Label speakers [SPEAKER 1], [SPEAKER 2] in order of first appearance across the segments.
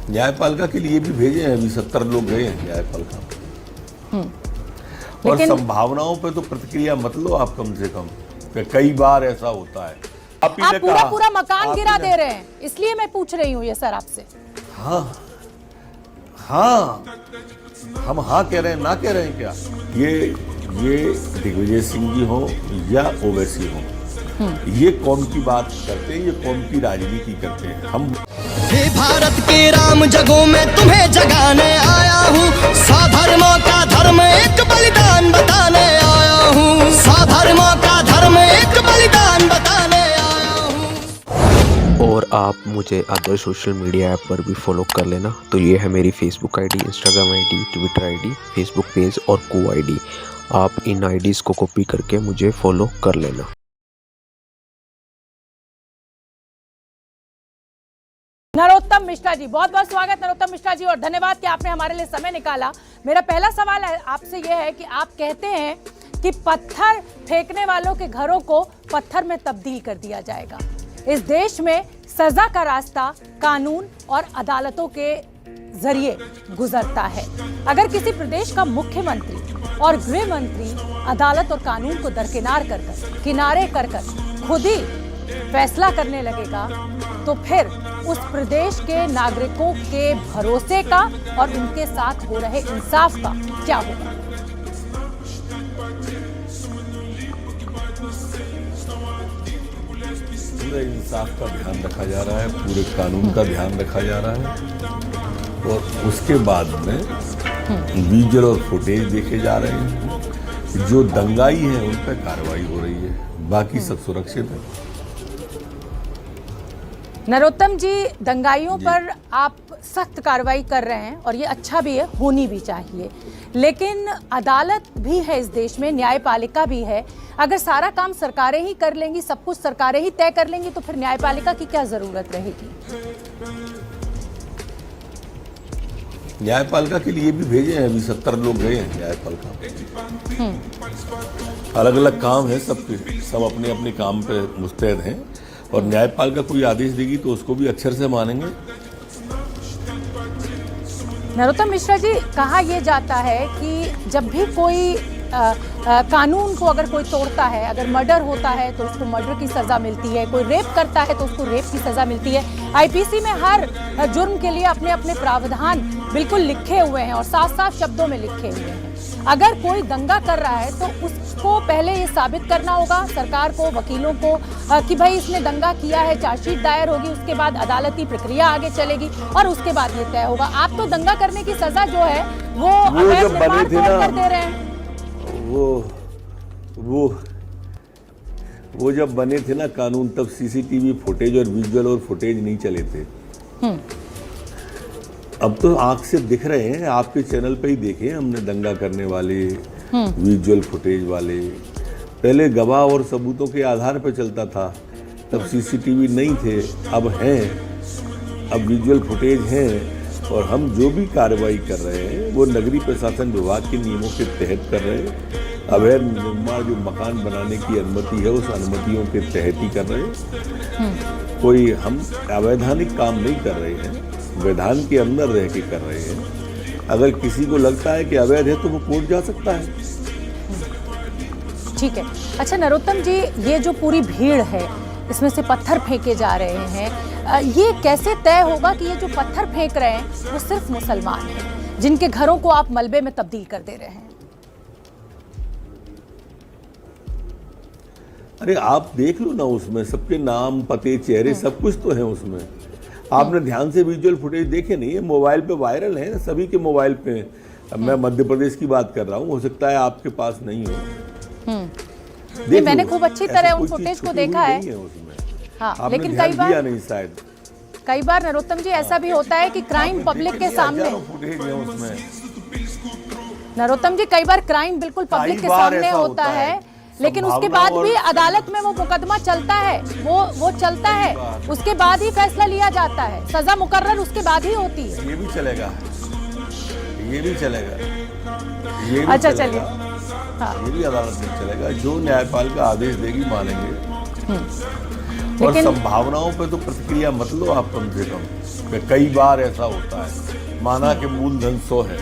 [SPEAKER 1] न्यायपालिका के लिए भी भेजे हैं, अभी 70 लोग गए हैं न्यायपालिका। और संभावनाओं पे तो प्रतिक्रिया मत लो आप कम से कम, कई बार ऐसा होता है।
[SPEAKER 2] आप पूरा मकान गिरा दे रहे हैं, इसलिए मैं पूछ रही हूँ ये सर आपसे।
[SPEAKER 1] हाँ, हम हाँ कह रहे हैं, ना कह रहे हैं क्या? ये दिग्विजय सिंह जी हो या ओवैसी हो, ये कौम की बात करते हैं, ये कौम की राजनीति करते हैं। हम
[SPEAKER 3] हे भारत के राम जगों में तुम्हें जगाने आया हूँ, साधर्मों का धर्म एक बलिदान बताने आया हूँ, साधर्मों का धर्म एक बलिदान बताने आया हूँ।
[SPEAKER 4] और आप मुझे अदर सोशल मीडिया ऐप पर भी फॉलो कर लेना। तो ये है मेरी Facebook ID, Instagram ID, Twitter ID, Facebook page और को आईडी। आप इन आईडीज़ को कॉपी करके मुझे फॉलो कर लेना।
[SPEAKER 2] नरोत्तम मिश्रा जी, बहुत बहुत स्वागत नरोत्तम मिश्रा जी, और धन्यवाद कि आपने हमारे लिए समय निकाला। मेरा पहला सवाल आपसे यह है कि आप कहते हैं कि पत्थर फेंकने वालों के घरों को पत्थर में तब्दील कर दिया जाएगा। इस देश में सजा का रास्ता कानून और अदालतों के जरिए गुजरता है। अगर किसी प्रदेश का मुख्यमंत्री और गृह मंत्री अदालत और कानून को दरकिनार किनारे कर खुद ही फैसला करने लगेगा, तो फिर उस प्रदेश के नागरिकों के भरोसे का और उनके साथ हो रहे इंसाफ का क्या होगा?
[SPEAKER 1] पूरे इंसाफ का ध्यान रखा जा रहा है, पूरे कानून का ध्यान रखा जा रहा है, और उसके बाद में विजुअल और फुटेज देखे जा रहे हैं। जो दंगाई है उन पर कार्रवाई हो रही है, बाकी सब सुरक्षित है।
[SPEAKER 2] नरोत्तम जी, दंगाइयों पर आप सख्त कार्रवाई कर रहे हैं और ये अच्छा भी है, होनी भी चाहिए, लेकिन अदालत भी है इस देश में, न्यायपालिका भी है। अगर सारा काम सरकारें ही कर लेंगी, सब कुछ सरकारें ही तय कर लेंगी, तो फिर न्यायपालिका की क्या जरूरत रहेगी?
[SPEAKER 1] न्यायपालिका के लिए भी भेजे हैं, अभी 70 लोग गए हैं न्यायपालिका। अलग अलग काम है सबके, सब अपने अपने काम पे मुस्तैद हैं, और न्यायपालिका कोई आदेश देगी तो उसको भी अक्षर से मानेंगे।
[SPEAKER 2] नरोत्तम मिश्रा जी, कहा यह जाता है कि जब भी कोई कानून को अगर कोई तोड़ता है, अगर मर्डर होता है तो उसको मर्डर की सजा मिलती है, कोई रेप करता है तो उसको रेप की सजा मिलती है। आईपीसी में हर जुर्म के लिए अपने अपने प्रावधान बिल्कुल लिखे हुए हैं और साफ साफ शब्दों में लिखे हुए हैं। अगर कोई दंगा कर रहा है तो उसको पहले ये साबित करना होगा सरकार को, वकीलों को, कि भाई इसने दंगा किया है, चार्जशीट दायर होगी, उसके बाद अदालती प्रक्रिया आगे चलेगी और उसके बाद ये तय होगा। आप तो दंगा करने की सजा जो है वो अवैध निर्माण कर दे रहे हैं।
[SPEAKER 1] वो जब बने थे ना कानून, तब सीसीटीवी फुटेज और विजुअल और फुटेज नहीं चले थे। अब तो आंख से दिख रहे हैं, आपके चैनल पे ही देखे हमने दंगा करने वाले विजुअल फुटेज वाले। पहले गवाह और सबूतों के आधार पर चलता था, तब सीसीटीवी नहीं थे, अब हैं, अब विजुअल फुटेज हैं, और हम जो भी कार्रवाई कर रहे हैं वो नगरीय प्रशासन विभाग के नियमों के तहत कर रहे हैं। अवैध निर्माण जो मकान बनाने की अनुमति है उस अनुमतियों के तहत ही कर रहे हैं। कोई हम अवैधानिक काम नहीं कर रहे हैं, विधान के अंदर रह के कर रहे हैं। अगर किसी को लगता है कि अवैध है तो वो कोर्ट जा सकता है।
[SPEAKER 2] ठीक है। अच्छा नरोत्तम जी, ये जो पूरी भीड़ है, इसमें से पत्थर फेंके जा रहे हैं, ये कैसे तय होगा कि ये जो पत्थर फेंक रहे हैं वो सिर्फ मुसलमान हैं, जिनके घरों को आप मलबे में तब्दील कर दे रहे हैं?
[SPEAKER 1] अरे आप देख लो ना, उसमें सबके नाम, पते, चेहरे सब कुछ तो है उसमें। आपने ध्यान से विजुअल फुटेज देखे नहीं है? मोबाइल पे वायरल है, सभी के मोबाइल पे। मैं मध्य प्रदेश की बात कर रहा हूँ, हो सकता है आपके पास नहीं हो।
[SPEAKER 2] नहीं, मैंने खूब अच्छी तरह उन फुटेज को देखा है
[SPEAKER 1] उसमें।
[SPEAKER 2] हाँ, लेकिन कई बार नरोत्तम जी ऐसा भी होता है कि क्राइम पब्लिक के सामने, नरोत्तम जी कई बार क्राइम बिल्कुल पब्लिक के सामने होता है, लेकिन उसके बाद भी अदालत में वो मुकदमा चलता है, वो चलता है, उसके बाद ही फैसला लिया जाता है, सजा मुकर्रर उसके बाद ही होती है।
[SPEAKER 1] ये भी चलेगा, ये भी चलेगा,
[SPEAKER 2] अच्छा चलिए,
[SPEAKER 1] हाँ, ये भी अदालत में चलेगा। जो न्यायपालिका आदेश देगी मानेंगे। और संभावनाओं पे तो प्रतिक्रिया मत लो आप कम से कम। कई बार ऐसा होता है, माना कि मूलधन 100 है,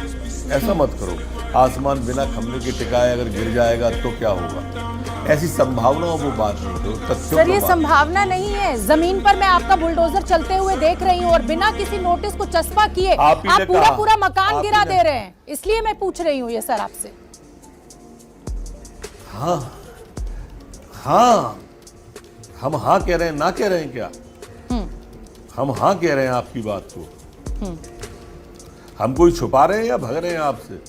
[SPEAKER 1] ऐसा मत करो। आसमान बिना खंभे के टिकाए अगर गिर जाएगा तो क्या होगा, ऐसी संभावनाओं को बात नहीं करो, तथ्यों
[SPEAKER 2] सर ये
[SPEAKER 1] को
[SPEAKER 2] संभावना नहीं है, जमीन पर मैं आपका बुलडोजर चलते हुए देख रही हूँ और बिना किसी नोटिस को चस्पा किए आप पूरा मकान गिरा दे रहे हैं, इसलिए मैं पूछ रही हूँ ये सर आपसे।
[SPEAKER 1] हाँ हम हाँ कह रहे हैं, ना कह रहे हैं क्या? हम हाँ कह रहे हैं आपकी बात को। हम कोई छुपा रहे हैं या भग रहे हैं आपसे?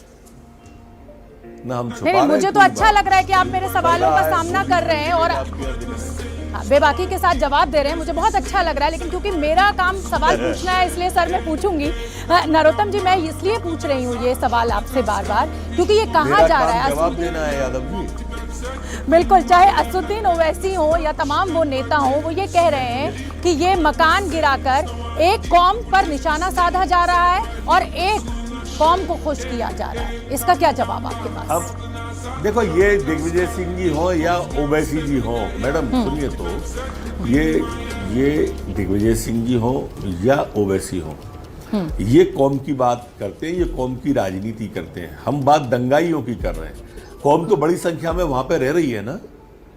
[SPEAKER 1] ना हम छुपा रहे हैं।
[SPEAKER 2] मुझे तो अच्छा लग रहा है कि आप मेरे सवालों का सामना कर रहे हैं और बेबाकी के साथ जवाब दे रहे हैं, मुझे बहुत अच्छा लग रहा है। लेकिन क्योंकि मेरा काम सवाल पूछना है इसलिए सर मैं पूछूंगी। नरोत्तम जी मैं इसलिए पूछ रही हूँ ये सवाल आपसे बार बार क्योंकि ये कहा जा रहा है,
[SPEAKER 1] जवाब देना है यादव जी।
[SPEAKER 2] बिल्कुल, चाहे असदुद्दीन ओवैसी हो या तमाम वो नेता हो, वो ये कह रहे हैं कि ये मकान गिराकर एक कौम पर निशाना साधा जा रहा है और एक कौम को खुश किया जा रहा है। इसका क्या जवाब आपके पास?
[SPEAKER 1] अब देखो, ये दिग्विजय सिंह जी हो या ओवैसी जी हो, मैडम सुनिए तो, ये दिग्विजय सिंह जी हो या ओवैसी हो, ये कौम की बात करते हैं, ये कौम की राजनीति करते हैं। हम बात दंगाइयों की कर रहे हैं। कौम तो बड़ी संख्या में वहां पे रह रही है ना,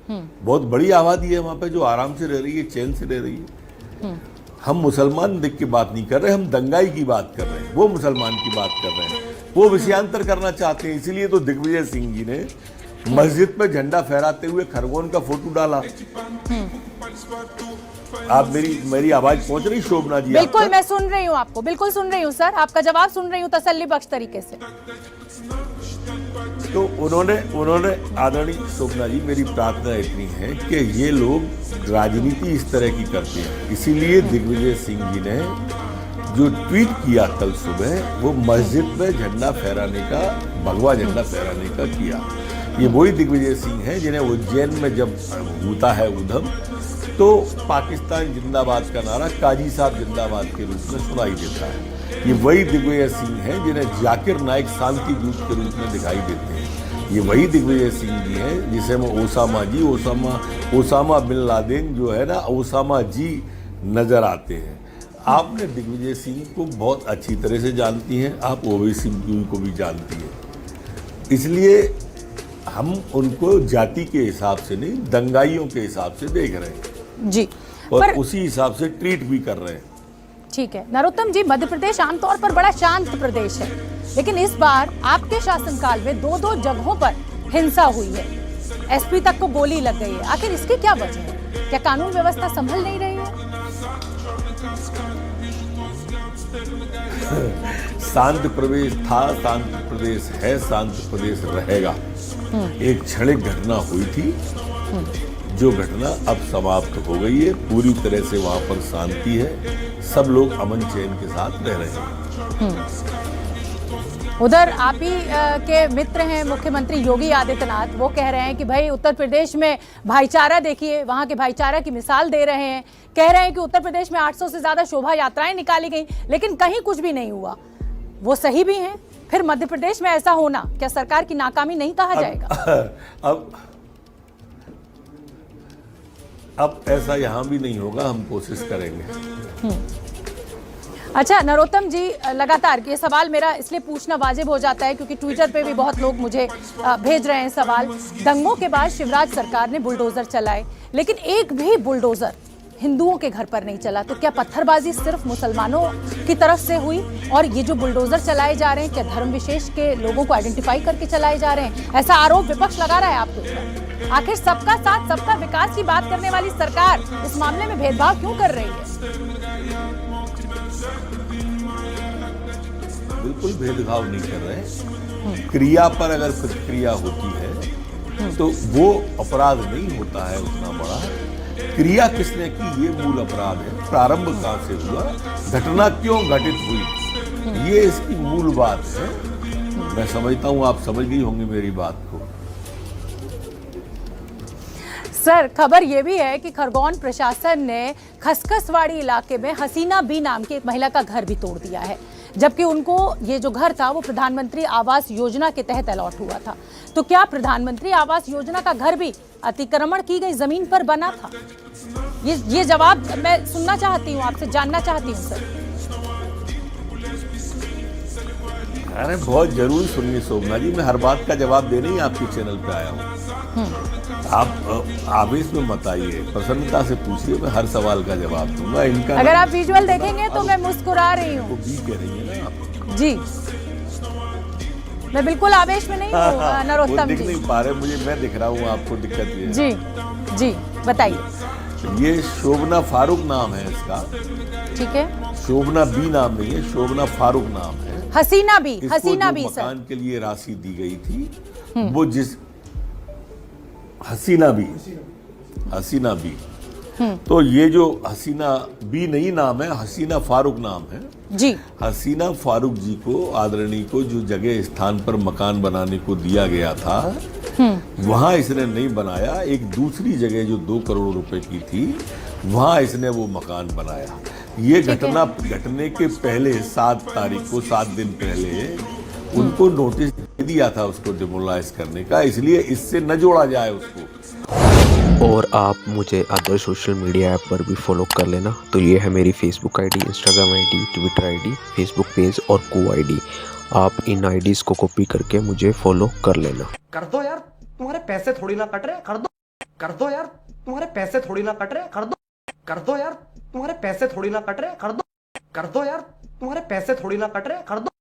[SPEAKER 1] बहुत बड़ी आबादी है वहां पे जो आराम से रह रही है, चैन से रह रही है। हम मुसलमान दिख की बात नहीं कर रहे, हम दंगाई की बात कर रहे हैं, वो मुसलमान की बात कर रहे हैं, वो विषयांतर करना चाहते हैं। इसीलिए तो दिग्विजय सिंह जी ने मस्जिद पे झंडा फहराते हुए खरगोन का फोटो डाला। आप मेरी आवाज पहुंच रही शोभना जी?
[SPEAKER 2] बिल्कुल मैं सुन रही हूँ आपको, बिल्कुल सुन रही हूँ सर, आपका जवाब सुन रही हूँ तसल्ली बख्श तरीके से।
[SPEAKER 1] तो उन्होंने आदरणीय शोभना जी, मेरी प्रार्थना इतनी है कि ये लोग राजनीति इस तरह की करते हैं। इसीलिए दिग्विजय सिंह जी ने जो ट्वीट किया कल सुबह, वो मस्जिद में झंडा फहराने का, भगवा झंडा फहराने का किया। ये वही दिग्विजय सिंह हैं जिन्हें उज्जैन में जब होता है उधम, तो पाकिस्तान जिंदाबाद का नारा काजी साहब जिंदाबाद के रूप में सुनाई देता है। ये वही दिग्विजय सिंह हैं जिन्हें जाकिर नाइक शांति दूत के रूप में दिखाई देते हैं। ये वही दिग्विजय सिंह जी हैं जिसे मैं ओसामा बिन लादेन जो है ना, ओसामा जी नजर आते हैं। आपने दिग्विजय सिंह को बहुत अच्छी तरह से जानती हैं, आप ओवैसी को भी जानती हैं, इसलिए हम उनको जाति के हिसाब से नहीं, दंगाइयों के हिसाब से देख रहे हैं
[SPEAKER 2] जी,
[SPEAKER 1] और उसी हिसाब से ट्रीट भी कर रहे हैं।
[SPEAKER 2] ठीक है नरोत्तम जी, मध्य प्रदेश आमतौर पर बड़ा शांत प्रदेश है, लेकिन इस बार आपके शासनकाल में 2 जगहों पर हिंसा हुई है, एसपी तक को गोली लग गई है। आखिर इसकी क्या वजह है? क्या कानून व्यवस्था संभल नहीं रही है?
[SPEAKER 1] शांत प्रदेश था, शांत प्रदेश है, शांत प्रदेश रहेगा। एक क्षणिक घटना हुई थी, जो घटना अब समाप्त हो गई है, पूरी तरह से वहां पर शांति है, सब लोग अमन चैन के साथ रह रहे हैं।
[SPEAKER 2] उधर आप ही के मित्र हैं मुख्यमंत्री योगी आदित्यनाथ, वो कह रहे हैं कि भाई उत्तर प्रदेश में भाईचारा देखिए, वहां के भाईचारा की मिसाल दे रहे हैं। कह रहे हैं कि उत्तर प्रदेश में 800 से ज्यादा शोभा यात्राएं निकाली गई, लेकिन कहीं कुछ भी नहीं हुआ। वो सही भी हैं? फिर मध्य प्रदेश में ऐसा होना क्या सरकार की नाकामी नहीं कहा जाएगा?
[SPEAKER 1] अब ऐसा यहाँ भी नहीं होगा, हम कोशिश करेंगे।
[SPEAKER 2] अच्छा नरोत्तम जी, लगातार ये सवाल मेरा इसलिए पूछना वाजिब हो जाता है क्योंकि ट्विटर पे भी बहुत लोग मुझे भेज रहे हैं सवाल। दंगों के बाद शिवराज सरकार ने बुलडोजर चलाए, लेकिन एक भी बुलडोजर हिंदुओं के घर पर नहीं चला। तो क्या पत्थरबाजी सिर्फ मुसलमानों की तरफ से हुई? और ये जो बुलडोजर चलाए जा रहे हैं, क्या धर्म विशेष के लोगों को आइडेंटिफाई करके चलाए जा रहे हैं? ऐसा आरोप विपक्ष लगा रहा है आपके ऊपर। आखिर सबका साथ सबका विकास की बात करने वाली सरकार इस मामले में भेदभाव क्यों कर रही है?
[SPEAKER 1] बिल्कुल भेदभाव नहीं कर रहे। क्रिया पर अगर प्रतिक्रिया होती है तो वो अपराध नहीं होता है उतना बड़ा। क्रिया किसने की, ये मूल अपराध है। प्रारंभ कहाँ से हुआ, घटना क्यों घटित हुई, ये इसकी मूल बात है। मैं समझता हूँ आप समझ गई होंगी मेरी बात को।
[SPEAKER 2] सर, खबर यह भी है कि खरगोन प्रशासन ने खसखसवाड़ी इलाके में हसीना बी नाम की एक महिला का घर भी तोड़ दिया है, जबकि उनको ये जो घर था वो प्रधानमंत्री आवास योजना के तहत अलॉट हुआ था। तो क्या प्रधानमंत्री आवास योजना का घर भी अतिक्रमण की गई जमीन पर बना था? ये जवाब मैं सुनना चाहती हूँ, आपसे जानना चाहती हूँ सर।
[SPEAKER 1] अरे बहुत जरूरी सुनिए शोभना जी, मैं हर बात का जवाब देने ही आपके चैनल पे आया हूँ। आप आवेश में मत आइए, प्रसन्नता से पूछिए, मैं हर सवाल का जवाब दूंगा। इनका
[SPEAKER 2] अगर आप विजुअल देखेंगे तो मैं मुस्कुरा रही हूँ।
[SPEAKER 1] बी कह रही है ना आप?
[SPEAKER 2] जी, मैं बिल्कुल आवेश में नहीं हूँ
[SPEAKER 1] वो
[SPEAKER 2] नरोत्तम
[SPEAKER 1] दिख
[SPEAKER 2] जी।
[SPEAKER 1] नहीं पा रहे मुझे, मैं दिख रहा हूँ आपको, दिक्कत ये है।
[SPEAKER 2] जी जी बताइए।
[SPEAKER 1] ये शोभना फारूक नाम है इसका,
[SPEAKER 2] ठीक है।
[SPEAKER 1] शोभना बी नाम नहीं है, शोभना फारूक नाम है।
[SPEAKER 2] हसीना भी,
[SPEAKER 1] इसको
[SPEAKER 2] हसीना
[SPEAKER 1] जो
[SPEAKER 2] भी सर।
[SPEAKER 1] मकान के लिए राशि दी गई थी वो जिस हसीना बी तो ये जो हसीना बी नहीं नाम है, हसीना फारूक नाम है।
[SPEAKER 2] जी
[SPEAKER 1] हसीना फारूक जी को, आदरणीय को, जो जगह स्थान पर मकान बनाने को दिया गया था वहां इसने नहीं बनाया। एक दूसरी जगह जो 2 करोड़ रुपए की थी वहां इसने वो मकान बनाया। ये घटना घटने के पहले 7 तारीख को, 7 दिन पहले उनको नोटिस दे दिया था उसको डिमोलाइज करने का, इसलिए इससे न जोड़ा जाए उसको।
[SPEAKER 4] और आप मुझे अदर सोशल मीडिया ऐप पर भी फॉलो कर लेना। तो ये है मेरी Facebook ID, Instagram ID, Twitter ID, Facebook page और को आईडी। आप इन आईडीज को कॉपी करके मुझे फॉलो कर लेना।
[SPEAKER 5] कर दो यार, तुम्हारे पैसे थोड़ी ना कट रहे, कर दो। कर दो यार, तुम्हारे पैसे थोड़ी ना कट रहे, कर दो। कर दो यार, तुम्हारे पैसे थोड़ी ना कट रहे, कर दो। कर दो यार, तुम्हारे पैसे थोड़ी ना कट रहे, कर दो।